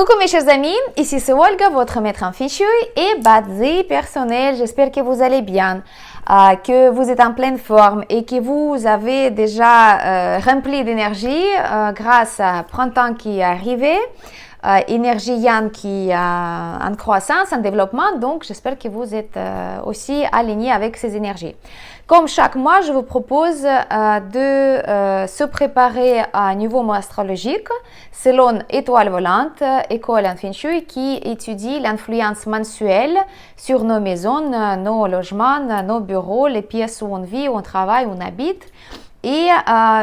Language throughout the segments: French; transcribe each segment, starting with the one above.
Coucou mes chers amis, ici c'est Olga, votre maître en Feng Shui et Bazi personnel. J'espère que vous allez bien, que vous êtes en pleine forme et que vous avez déjà rempli d'énergie grâce à printemps qui est arrivé. Énergie Yang qui est en croissance, en développement, donc j'espère que vous êtes aussi alignés avec ces énergies. Comme chaque mois, je vous propose de se préparer à un nouveau mois astrologique selon Étoile Volante, école en Feng Shui qui étudie l'influence mensuelle sur nos maisons, nos logements, nos bureaux, les pièces où on vit, où on travaille, où on habite. Et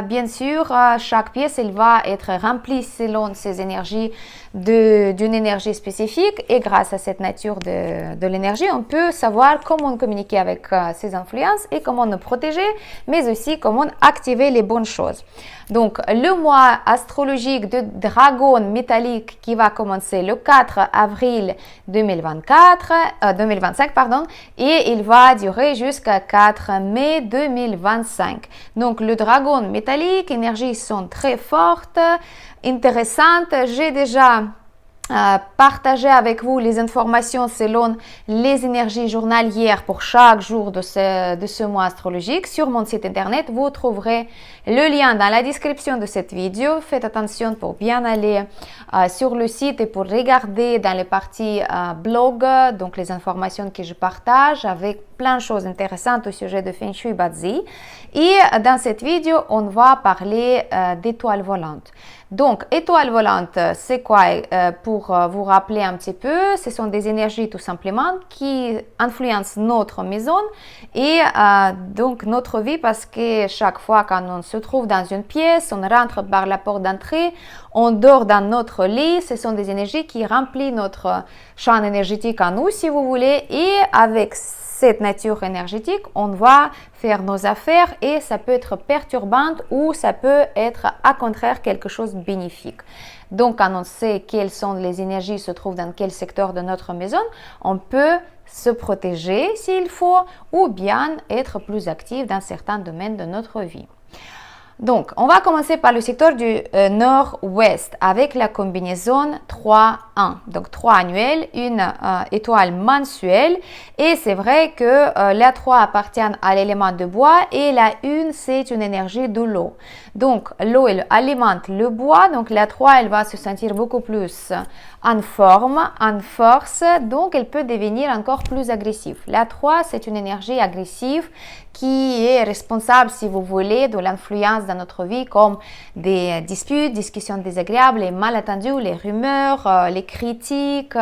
bien sûr, chaque pièce, elle va être remplie selon ses énergies d'une énergie spécifique. Et grâce à cette nature de l'énergie, on peut savoir comment communiquer avec ces influences et comment nous protéger, mais aussi comment activer les bonnes choses. Donc, le mois astrologique de dragon métallique qui va commencer le 4 avril 2025, et il va durer jusqu'à 4 mai 2025. Donc, le dragon métallique, énergies sont très fortes, intéressantes. J'ai déjà partagé avec vous les informations selon les énergies journalières pour chaque jour de ce mois astrologique. Sur mon site internet, vous trouverez le lien dans la description de cette vidéo. Faites attention pour bien aller sur le site et pour regarder dans les parties blog, donc les informations que je partage avec plein de choses intéressantes au sujet de Feng Shui Bazi. Et dans cette vidéo, on va parler d'étoiles volantes. Donc, étoiles volantes, c'est quoi? Pour vous rappeler un petit peu, ce sont des énergies tout simplement qui influencent notre maison et donc notre vie, parce que chaque fois quand on se trouve dans une pièce, on rentre par la porte d'entrée, on dort dans notre lit, ce sont des énergies qui remplissent notre champ énergétique en nous, si vous voulez, et avec cette nature énergétique, on va faire nos affaires et ça peut être perturbant ou ça peut être, à contraire, quelque chose de bénéfique. Donc, quand on sait quelles sont les énergies qui se trouvent dans quel secteur de notre maison, on peut se protéger s'il faut ou bien être plus actif dans certains domaines de notre vie. Donc, on va commencer par le secteur du nord-ouest avec la combinaison 3-1. Donc, 3 annuels, une étoile mensuelle. Et c'est vrai que la 3 appartient à l'élément de bois et la 1, c'est une énergie de l'eau. Donc, l'eau, elle alimente le bois. Donc, la 3, elle va se sentir beaucoup plus en forme, en force. Donc, elle peut devenir encore plus agressive. La 3, c'est une énergie agressive qui est responsable, si vous voulez, de l'influence dans notre vie, comme des disputes, discussions désagréables, les malentendus, les rumeurs, les critiques,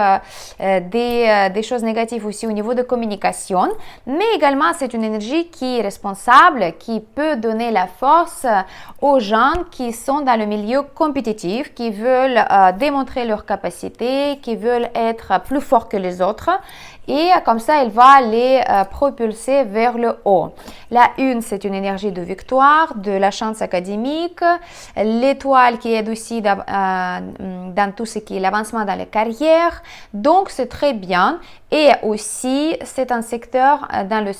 des choses négatives aussi au niveau de communication. Mais également, c'est une énergie qui est responsable, qui peut donner la force aux gens qui sont dans le milieu compétitif, qui veulent démontrer leurs capacités, qui veulent être plus forts que les autres. Et comme ça, elle va les propulser vers le haut. La 1, c'est une énergie de victoire, de la chance académique. L'étoile qui aide aussi dans tout ce qui est l'avancement dans les carrières. Donc, c'est très bien. Et aussi, c'est un secteur dans le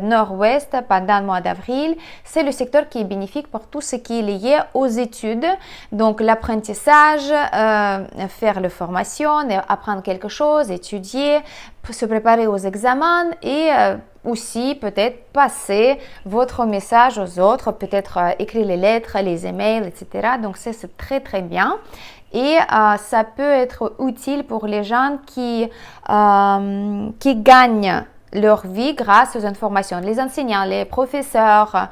nord-ouest pendant le mois d'avril. C'est le secteur qui est bénéfique pour tout ce qui est lié aux études. Donc, l'apprentissage, faire la formation, apprendre quelque chose, étudier, se préparer aux examens et aussi peut-être passer votre message aux autres, peut-être écrire les lettres, les emails, etc. Donc, c'est très, très bien. Et ça peut être utile pour les gens qui gagnent leur vie grâce aux informations. Les enseignants, les professeurs,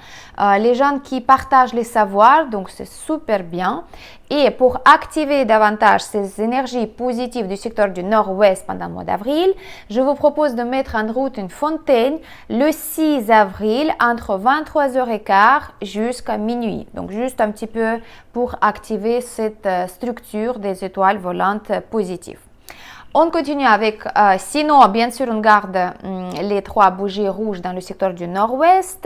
les gens qui partagent les savoirs, donc c'est super bien. Et pour activer davantage ces énergies positives du secteur du nord-ouest pendant le mois d'avril, je vous propose de mettre en route une fontaine le 6 avril entre 23h15 jusqu'à minuit. Donc juste un petit peu pour activer cette structure des étoiles volantes positives. On continue avec, sinon, bien sûr, on garde les 3 bougies rouges dans le secteur du nord-ouest.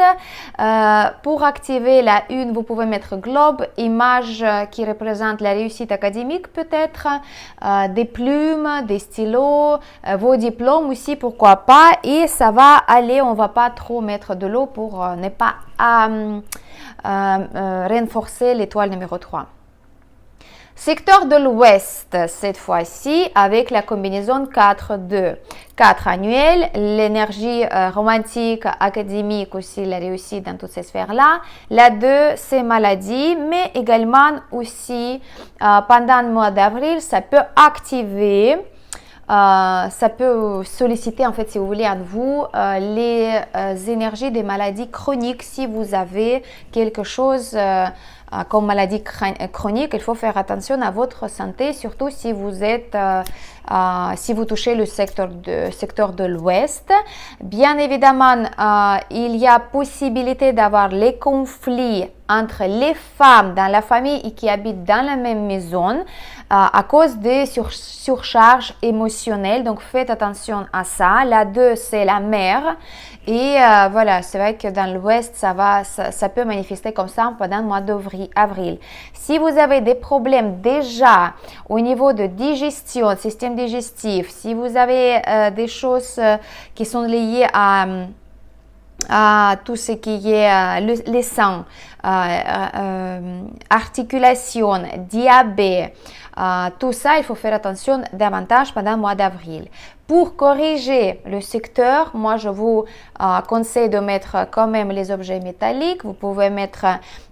Pour activer la 1, vous pouvez mettre globe, image qui représente la réussite académique peut-être, des plumes, des stylos, vos diplômes aussi, pourquoi pas. Et ça va aller, on ne va pas trop mettre de l'eau pour ne pas renforcer l'étoile numéro 3. Secteur de l'Ouest, cette fois-ci, avec la combinaison 4-2. 4 annuel, l'énergie romantique, académique aussi, la réussite dans toutes ces sphères-là. La 2, c'est maladie, mais également aussi, pendant le mois d'avril, ça peut activer, ça peut solliciter, en fait, si vous voulez, en vous, les énergies des maladies chroniques. Si vous avez quelque chose comme maladie chronique, il faut faire attention à votre santé, surtout si vous êtes, si vous touchez le secteur de l'Ouest. Bien évidemment, il y a possibilité d'avoir les conflits entre les femmes dans la famille et qui habitent dans la même maison à cause des surcharges émotionnelles. Donc, faites attention à ça. La 2, c'est la mère. Et voilà, c'est vrai que dans l'Ouest, ça peut manifester comme ça pendant le mois d'avril. Si vous avez des problèmes déjà au niveau de digestion, système digestif, si vous avez des choses qui sont liées à tout ce qui est les sangs, articulation, diabète, tout ça, il faut faire attention davantage pendant le mois d'avril. Pour corriger le secteur, moi je vous conseille de mettre quand même les objets métalliques. Vous pouvez mettre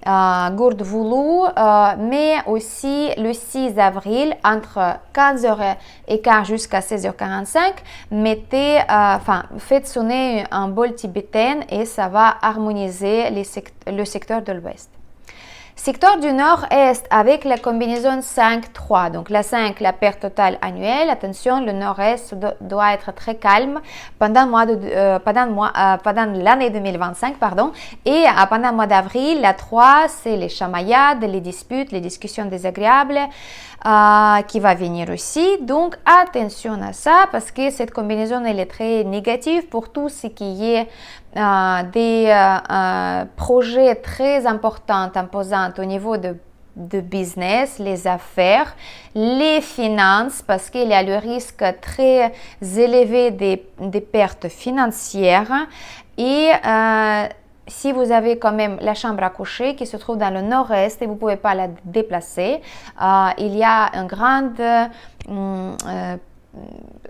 gourde velours, mais aussi le 6 avril entre 15h15 jusqu'à 16h45, faites sonner un bol tibétain et ça va harmoniser le secteur de l'Ouest. Secteur du Nord-Est avec la combinaison 5-3. Donc la 5, la perte totale annuelle. Attention, le Nord-Est doit être très calme pendant l'année 2025. Et pendant le mois d'avril, la 3, c'est les chamaillades, les disputes, les discussions désagréables qui va venir aussi. Donc attention à ça parce que cette combinaison elle est très négative pour tout ce qui est des projets très importants, imposants au niveau de business, les affaires, les finances, parce qu'il y a le risque très élevé des pertes financières. Et si vous avez quand même la chambre à coucher qui se trouve dans le nord-est et vous ne pouvez pas la déplacer, il y a un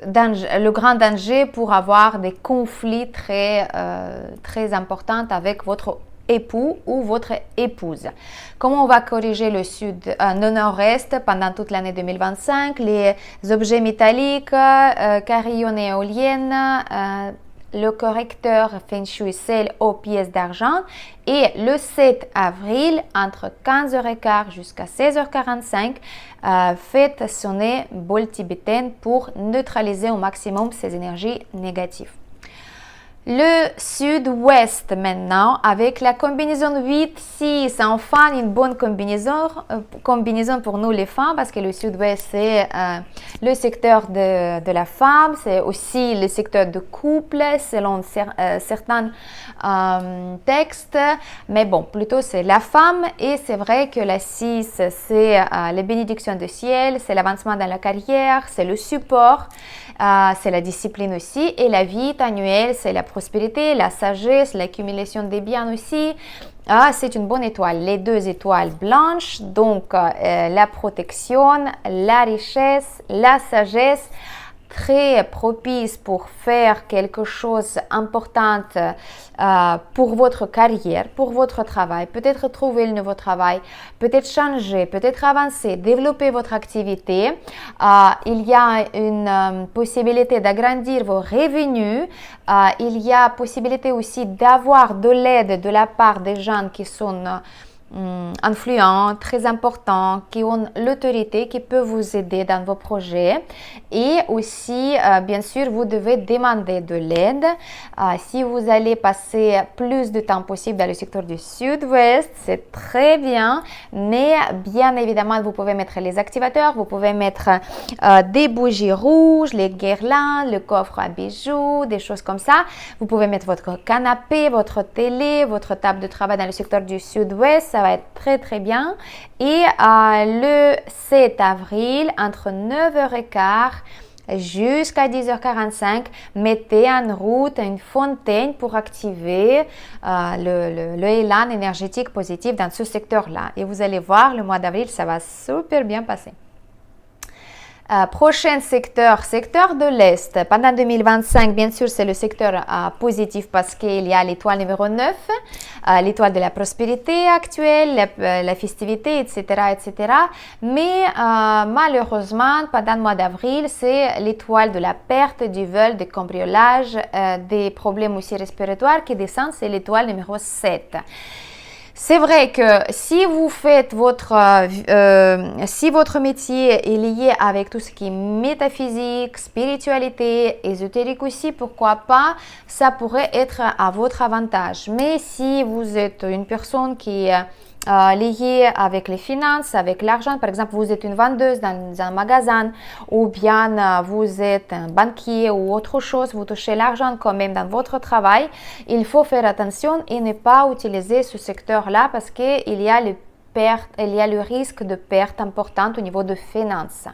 le grand danger pour avoir des conflits très importants avec votre époux ou votre épouse. Comment on va corriger le nord-est pendant toute l'année 2025? Les objets métalliques, carillons et éoliennes, le correcteur Feng Shui Sel aux pièces d'argent. Et le 7 avril, entre 15h15 jusqu'à 16h45, faites sonner bol tibétain pour neutraliser au maximum ces énergies négatives. Le sud-ouest maintenant, avec la combinaison 8-6, enfin une bonne combinaison pour nous les femmes, parce que le sud-ouest c'est le secteur de la femme, c'est aussi le secteur de couple selon certains textes, mais bon, plutôt c'est la femme, et c'est vrai que la 6 c'est les bénédictions du ciel, c'est l'avancement dans la carrière, c'est le support, c'est la discipline aussi, et la vie annuelle c'est la prospérité, la sagesse, l'accumulation des biens aussi. C'est une bonne étoile, les 2 étoiles blanches, donc la protection, la richesse, la sagesse, très propice pour faire quelque chose d'important pour votre carrière, pour votre travail, peut-être trouver le nouveau travail, peut-être changer, peut-être avancer, développer votre activité. Il y a une possibilité d'agrandir vos revenus. Il y a possibilité aussi d'avoir de l'aide de la part des gens qui sont influents, très importants, qui ont l'autorité, qui peuvent vous aider dans vos projets. Et aussi, bien sûr, vous devez demander de l'aide. Si vous allez passer plus de temps possible dans le secteur du sud-ouest, c'est très bien, mais bien évidemment, vous pouvez mettre les activateurs, vous pouvez mettre des bougies rouges, les guirlandes, le coffre à bijoux, des choses comme ça. Vous pouvez mettre votre canapé, votre télé, votre table de travail dans le secteur du sud-ouest. Ça va être très très bien. Et le 7 avril, entre 9h15 jusqu'à 10h45. Mettez en route une fontaine pour activer le élan énergétique positif dans ce secteur-là. Et vous allez voir, le mois d'avril, ça va super bien passer. Prochain secteur, secteur de l'Est. Pendant 2025, bien sûr, c'est le secteur positif parce qu'il y a l'étoile numéro 9, l'étoile de la prospérité actuelle, la festivité, etc., etc. Mais malheureusement, pendant le mois d'avril, c'est l'étoile de la perte du vol, du cambriolage, des problèmes aussi respiratoires qui descend, c'est l'étoile numéro 7. C'est vrai que si vous faites si votre métier est lié avec tout ce qui est métaphysique, spiritualité, ésotérique aussi, pourquoi pas, ça pourrait être à votre avantage. Mais si vous êtes une personne qui est liée avec les finances, avec l'argent, par exemple, vous êtes une vendeuse dans un magasin ou bien vous êtes un banquier ou autre chose, vous touchez l'argent quand même dans votre travail, il faut faire attention et ne pas utiliser ce secteur-là parce qu'il y a le risque de perte importante au niveau de finances.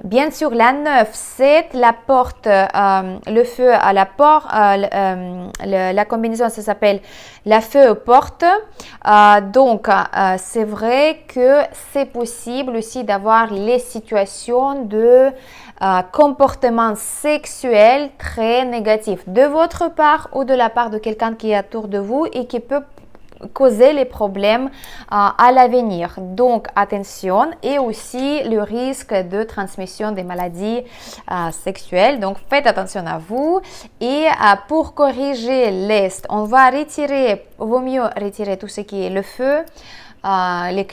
Bien sûr, la 9, c'est la porte, le feu à la porte, la combinaison, ça s'appelle la feu aux portes. Donc, c'est vrai que c'est possible aussi d'avoir les situations de comportement sexuel très négatif de votre part ou de la part de quelqu'un qui est autour de vous et qui peut causer les problèmes à l'avenir. Donc, attention et aussi le risque de transmission des maladies sexuelles. Donc, faites attention à vous. Et pour corriger l'Est, on va vaut mieux retirer tout ce qui est le feu, les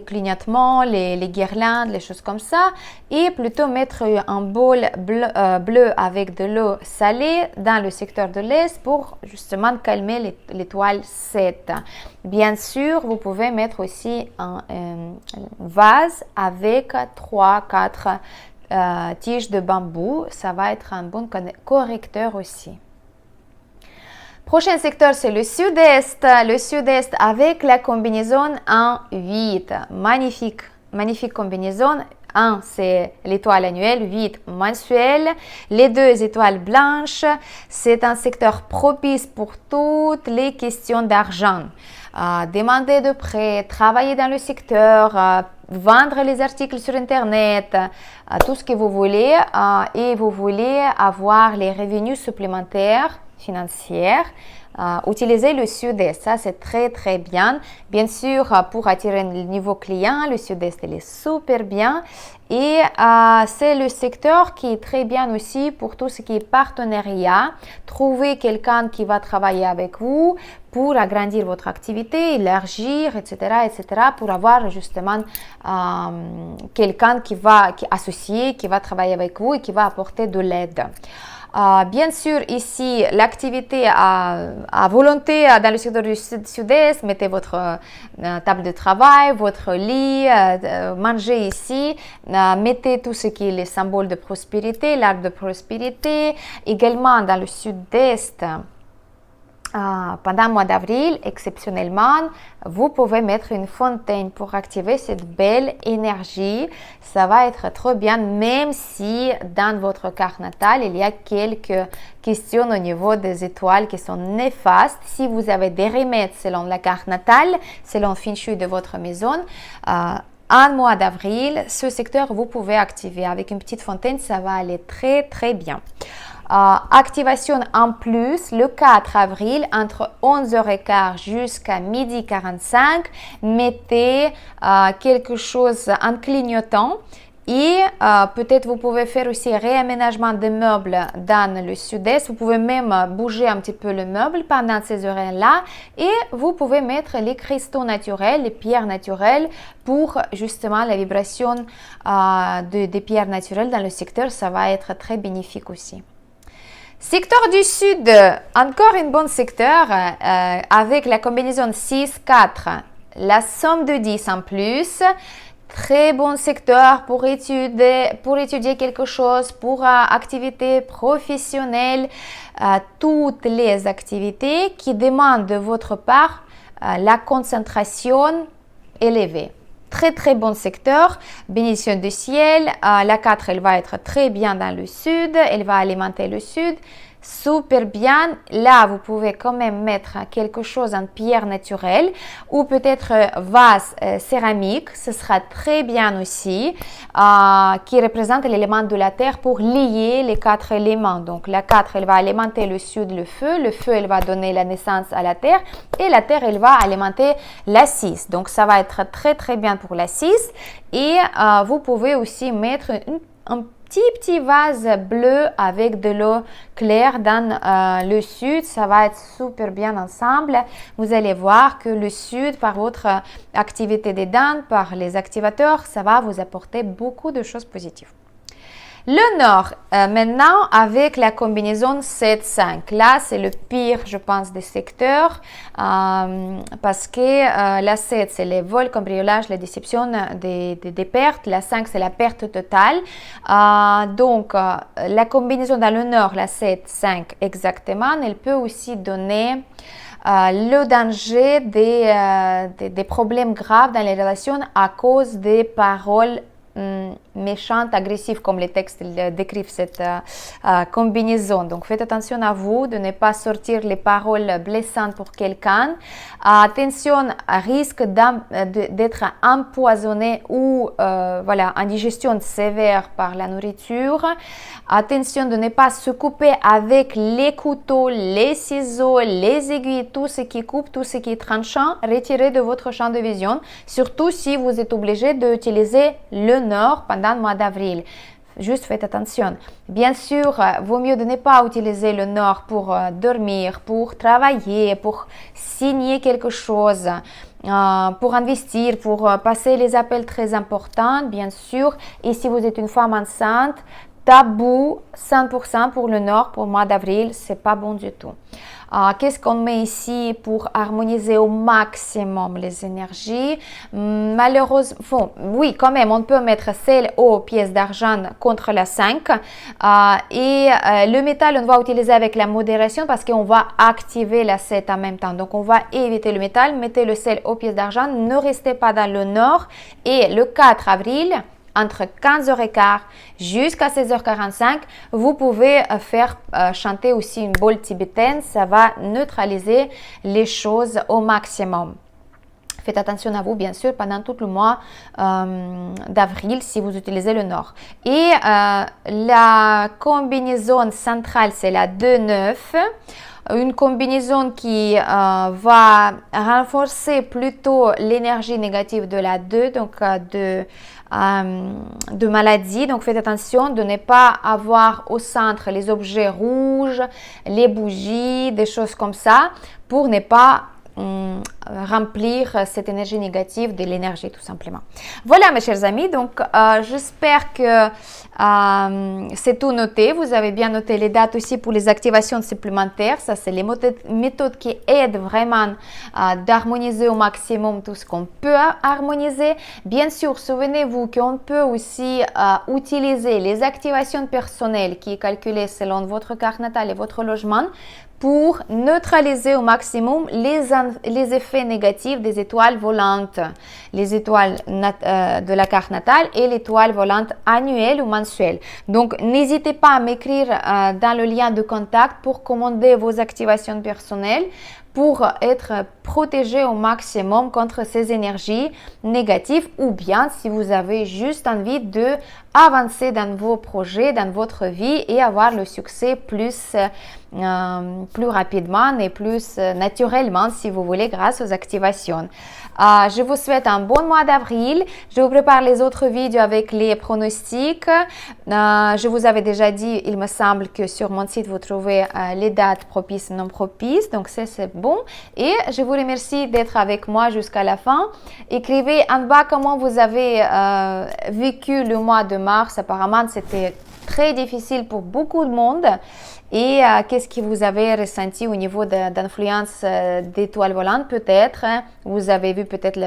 clignotements, les guirlandes, les choses comme ça, et plutôt mettre un bol bleu avec de l'eau salée dans le secteur de l'Est pour justement calmer l'étoile 7. Bien sûr, vous pouvez mettre aussi un vase avec 3-4 tiges de bambou. Ça va être un bon correcteur aussi. Prochain secteur, c'est le sud-est. Le sud-est avec la combinaison 1-8. Magnifique, magnifique combinaison. 1, c'est l'étoile annuelle, 8 mensuelle. Les deux étoiles blanches, c'est un secteur propice pour toutes les questions d'argent. Demander de prêts, travailler dans le secteur, vendre les articles sur Internet, tout ce que vous voulez et vous voulez avoir les revenus supplémentaires financière, utilisez le sud-est, ça c'est très très bien. Bien sûr, pour attirer le niveau client, le sud-est il est super bien et c'est le secteur qui est très bien aussi pour tout ce qui est partenariat. Trouver quelqu'un qui va travailler avec vous pour agrandir votre activité, élargir, etc., etc., pour avoir justement quelqu'un qui associé, qui va travailler avec vous et qui va apporter de l'aide. Bien sûr, ici, l'activité à volonté dans le secteur du sud-est, mettez votre table de travail, votre lit, mangez ici, mettez tout ce qui est les symboles de prospérité, l'arbre de prospérité. Également, dans le sud-est, pendant le mois d'avril, exceptionnellement, vous pouvez mettre une fontaine pour activer cette belle énergie. Ça va être trop bien, même si dans votre carte natale, il y a quelques questions au niveau des étoiles qui sont néfastes. Si vous avez des remèdes selon la carte natale, selon le feng shui de votre maison, en mois d'avril, ce secteur, vous pouvez activer avec une petite fontaine. Ça va aller très, très bien. Activation en plus le 4 avril entre 11h15 jusqu'à 12h45. Mettez quelque chose en clignotant et peut-être vous pouvez faire aussi réaménagement des meubles dans le sud-est. Vous pouvez même bouger un petit peu le meuble pendant ces heures-là et vous pouvez mettre les cristaux naturels, les pierres naturelles pour justement la vibration des pierres naturelles dans le secteur. Ça va être très bénéfique aussi. Secteur du Sud, encore un bon secteur avec la combinaison 6-4, la somme de 10 en plus. Très bon secteur pour étudier quelque chose, pour activités professionnelles, toutes les activités qui demandent de votre part la concentration élevée. très très bon secteur, bénédiction du ciel. La 4, elle va être très bien dans le sud, elle va alimenter le sud. Super bien. Là, vous pouvez quand même mettre quelque chose en pierre naturelle ou peut-être vase céramique. Ce sera très bien aussi, qui représente l'élément de la terre pour lier les 4 éléments. Donc, la 4, elle va alimenter le sud, le feu, elle va donner la naissance à la terre et la terre, elle va alimenter la 6. Donc, ça va être très, très bien pour la 6 et vous pouvez aussi mettre un petit vase bleu avec de l'eau claire dans le sud, ça va être super bien ensemble. Vous allez voir que le sud, par votre activité des dents, par les activateurs, ça va vous apporter beaucoup de choses positives. Le nord, maintenant avec la combinaison 7-5, là c'est le pire je pense des secteurs parce que la 7 c'est les vols, cambriolages, la déception, des pertes, la 5 c'est la perte totale, donc la combinaison dans le nord, la 7-5 exactement, elle peut aussi donner le danger des problèmes graves dans les relations à cause des paroles méchantes, agressives, comme les textes décrivent cette combinaison. Donc, faites attention à vous de ne pas sortir les paroles blessantes pour quelqu'un. Attention à risque d'être empoisonné ou voilà, indigestion sévère par la nourriture. Attention de ne pas se couper avec les couteaux, les ciseaux, les aiguilles, tout ce qui coupe, tout ce qui est tranchant. Retirez de votre champ de vision, surtout si vous êtes obligé d'utiliser le nord pendant le mois d'avril. Juste faites attention. Bien sûr, vaut mieux de ne pas utiliser le nord pour dormir, pour travailler, pour signer quelque chose, pour investir, pour passer les appels très importants, bien sûr. Et si vous êtes une femme enceinte, tabou 100% pour le nord pour le mois d'avril, c'est pas bon du tout. Qu'est-ce qu'on met ici pour harmoniser au maximum les énergies? Malheureusement, oui, quand même, on peut mettre celle aux pièces d'argent contre la 5. Le métal, on va utiliser avec la modération parce qu'on va activer la 7 en même temps. Donc, on va éviter le métal, mettez le sel aux pièces d'argent, ne restez pas dans le nord. Et le 4 avril, entre 15h15 jusqu'à 16h45, vous pouvez faire chanter aussi une boule tibétaine. Ça va neutraliser les choses au maximum. Faites attention à vous, bien sûr, pendant tout le mois d'avril si vous utilisez le nord. Et la combinaison centrale, c'est la 2-9. Une combinaison qui va renforcer plutôt l'énergie négative de la 2, donc de maladie. Donc faites attention de ne pas avoir au centre les objets rouges, les bougies, des choses comme ça, pour ne pas remplir cette énergie négative de l'énergie tout simplement. Voilà mes chers amis, donc j'espère que c'est tout noté. Vous avez bien noté les dates aussi pour les activations supplémentaires. Ça c'est les méthodes qui aident vraiment d'harmoniser au maximum tout ce qu'on peut harmoniser. Bien sûr, souvenez-vous qu'on peut aussi utiliser les activations personnelles qui est calculée selon votre carte natale et votre logement pour neutraliser au maximum les effets négatifs des étoiles volantes, les étoiles de la carte natale et l'étoile volante annuelle ou mensuelle. Donc, n'hésitez pas à m'écrire dans le lien de contact pour commander vos activations personnelles pour être protégé au maximum contre ces énergies négatives, ou bien si vous avez juste envie de avancer dans vos projets, dans votre vie et avoir le succès plus rapidement et plus naturellement si vous voulez grâce aux activations. Je vous souhaite un bon mois d'avril. Je vous prépare les autres vidéos avec les pronostics. Je vous avais déjà dit, il me semble que sur mon site vous trouvez les dates propices et non propices, donc c'est bon. Et je vous remercie d'être avec moi jusqu'à la fin. Écrivez en bas comment vous avez vécu le mois de mars. Apparemment, c'était très difficile pour beaucoup de monde. Et qu'est-ce que vous avez ressenti au niveau d'influence d'étoiles volantes peut-être? Vous avez vu peut-être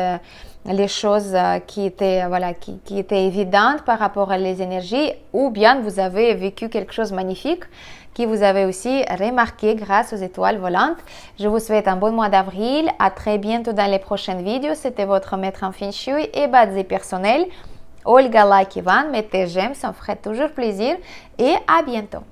les choses qui étaient évidentes par rapport à les énergies, ou bien vous avez vécu quelque chose de magnifique que vous avez aussi remarqué grâce aux étoiles volantes. Je vous souhaite un bon mois d'avril. À très bientôt dans les prochaines vidéos. C'était votre maître en Feng Shui et Bazzi personnel, Olga Like Ivan. Mettez j'aime, ça me ferait toujours plaisir. Et à bientôt.